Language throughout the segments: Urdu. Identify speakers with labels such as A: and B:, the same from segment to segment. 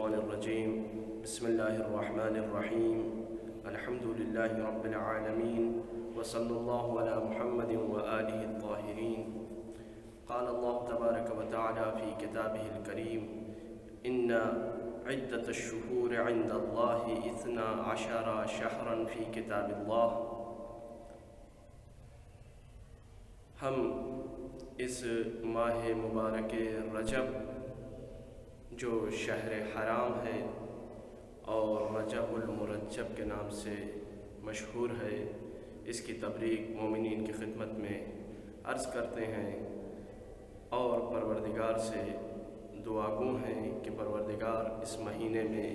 A: الشيطان الرجيم بسم الله الرحمن الرحيم الحمد لله رب العالمين وصلى الله على محمد وآله الطاهرين قال الله تبارك وتعالى في كتابه الكريم إن عدة الشهور عند الله 12 شهرا في كتاب الله. ہم اس ماہ مبارک رجب جو شہر حرام ہے اور رجب المرجب کے نام سے مشہور ہے، اس کی تبریک مومنین کی خدمت میں عرض کرتے ہیں اور پروردگار سے دعا گو ہیں کہ پروردگار اس مہینے میں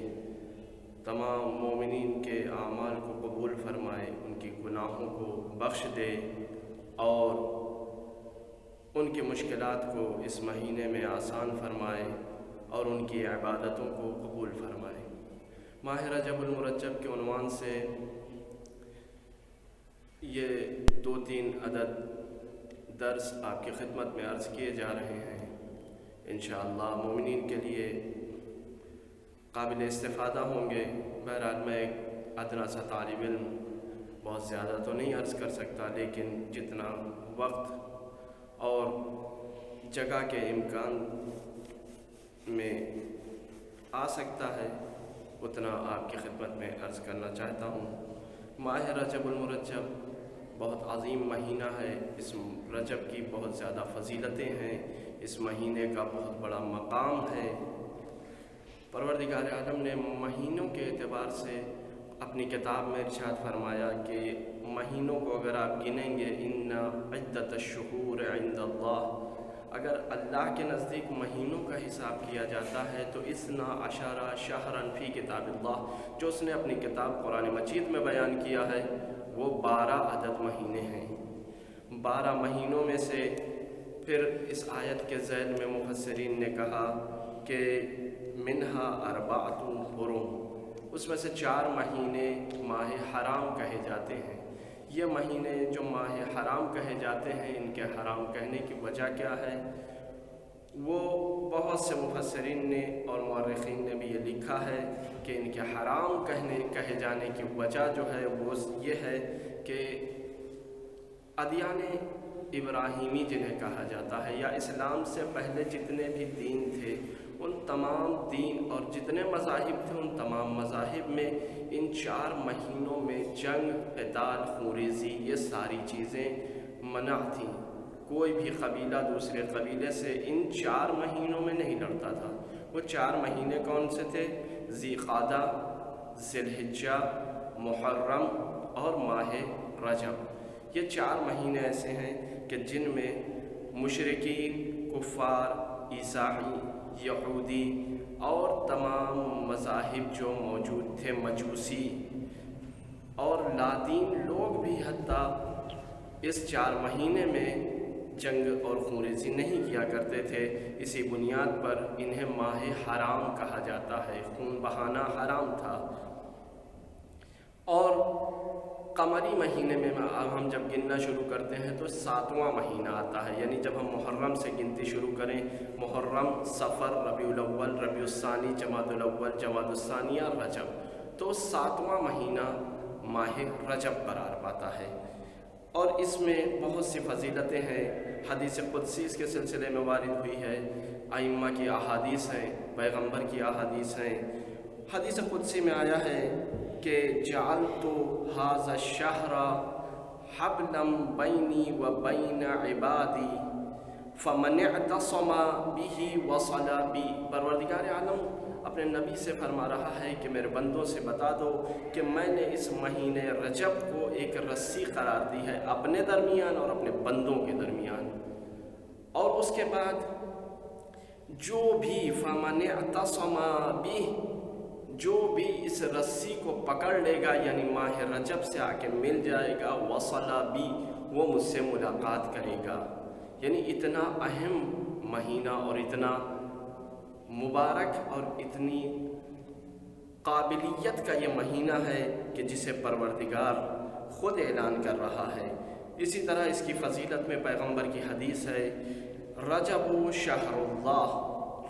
A: تمام مومنین کے اعمال کو قبول فرمائے، ان کی گناہوں کو بخش دے اور ان کی مشکلات کو اس مہینے میں آسان فرمائے اور ان کی عبادتوں کو قبول فرمائے. ماہ رجب المرجب کے عنوان سے یہ 2-3 عدد درس آپ کی خدمت میں عرض کیے جا رہے ہیں. انشاءاللہ مومنین کے لیے قابل استفادہ ہوں گے. بہرحال میں ایک ادنا سا طالب علم بہت زیادہ تو نہیں عرض کر سکتا، لیکن جتنا وقت اور جگہ کے امکان میں آ سکتا ہے اتنا آپ کی خدمت میں عرض کرنا چاہتا ہوں. ماہ رجب المرجب بہت عظیم مہینہ ہے. اس رجب کی بہت زیادہ فضیلتیں ہیں، اس مہینے کا بہت بڑا مقام ہے. پروردگار عالم نے مہینوں کے اعتبار سے اپنی کتاب میں ارشاد فرمایا کہ مہینوں کو اگر آپ گنیں گے، ان عدت الشہور عند اللہ، اگر اللہ کے نزدیک مہینوں کا حساب کیا جاتا ہے تو 12 شہرا فی کتاب اللہ، جو اس نے اپنی کتاب قرآن مجید میں بیان کیا ہے وہ 12 عدد مہینے ہیں. 12 مہینوں میں سے پھر اس آیت کے ذیل میں مفسرین نے کہا کہ منہا 4 حرم، اس میں سے 4 مہینے ماہ حرام کہے جاتے ہیں. یہ مہینے جو ماہ حرام کہے جاتے ہیں، ان کے حرام کہنے کی وجہ کیا ہے؟ وہ بہت سے مفسرین نے اور مورخین نے بھی یہ لکھا ہے کہ ان کے حرام کہے جانے کی وجہ جو ہے وہ یہ ہے کہ ادیان ابراہیمی جنہیں کہا جاتا ہے یا اسلام سے پہلے جتنے بھی دین تھے، ان تمام دین اور جتنے مذاہب تھے ان تمام مذاہب میں ان 4 مہینوں میں جنگ، قتال، خونریزی یہ ساری چیزیں منع تھیں. کوئی بھی قبیلہ دوسرے قبیلے سے ان 4 مہینوں میں نہیں لڑتا تھا. وہ 4 مہینے کون سے تھے؟ ذی قعدہ، ذی الحجہ، محرم اور ماہ رجب. یہ 4 مہینے ایسے ہیں کہ جن میں مشرکین، کفار، عیسائی، یہودی اور تمام مذاہب جو موجود تھے، مجوسی اور لادین لوگ بھی حتیٰ اس 4 مہینے میں جنگ اور خونریزی نہیں کیا کرتے تھے. اسی بنیاد پر انہیں ماہ حرام کہا جاتا ہے، خون بہانا حرام تھا. اور قمری مہینے میں ہم جب گننا شروع کرتے ہیں تو 7واں مہینہ آتا ہے. یعنی جب ہم محرم سے گنتی شروع کریں، محرم، صفر، ربیع الاول، ربیع الثانی، جمادی الاول، جمادی الثانیہ، رجب، تو 7واں مہینہ ماہ رجب قرار پاتا ہے. اور اس میں بہت سی فضیلتیں ہیں. حدیث قدسی اس کے سلسلے میں وارد ہوئی ہے، ائمہ کی احادیث ہیں، پیغمبر کی احادیث ہیں. حدیث قدسی میں آیا ہے کہ جعلت ھذا الشہر حبلا بینی و بین عبادی فمن اعتصم بہ وصل بی. پروردگار عالم اپنے نبی سے فرما رہا ہے کہ میرے بندوں سے بتا دو کہ میں نے اس مہینے رجب کو ایک رسی قرار دی ہے اپنے درمیان اور اپنے بندوں کے درمیان. اور اس کے بعد جو بھی فمن اعتصم بہ، جو بھی اس رسی کو پکڑ لے گا یعنی ماہ رجب سے آ کے مل جائے گا، وصل بی، وہ مجھ سے ملاقات کرے گا. یعنی اتنا اہم مہینہ اور اتنا مبارک اور اتنی قابلیت کا یہ مہینہ ہے کہ جسے پروردگار خود اعلان کر رہا ہے. اسی طرح اس کی فضیلت میں پیغمبر کی حدیث ہے، رجب شہر اللہ،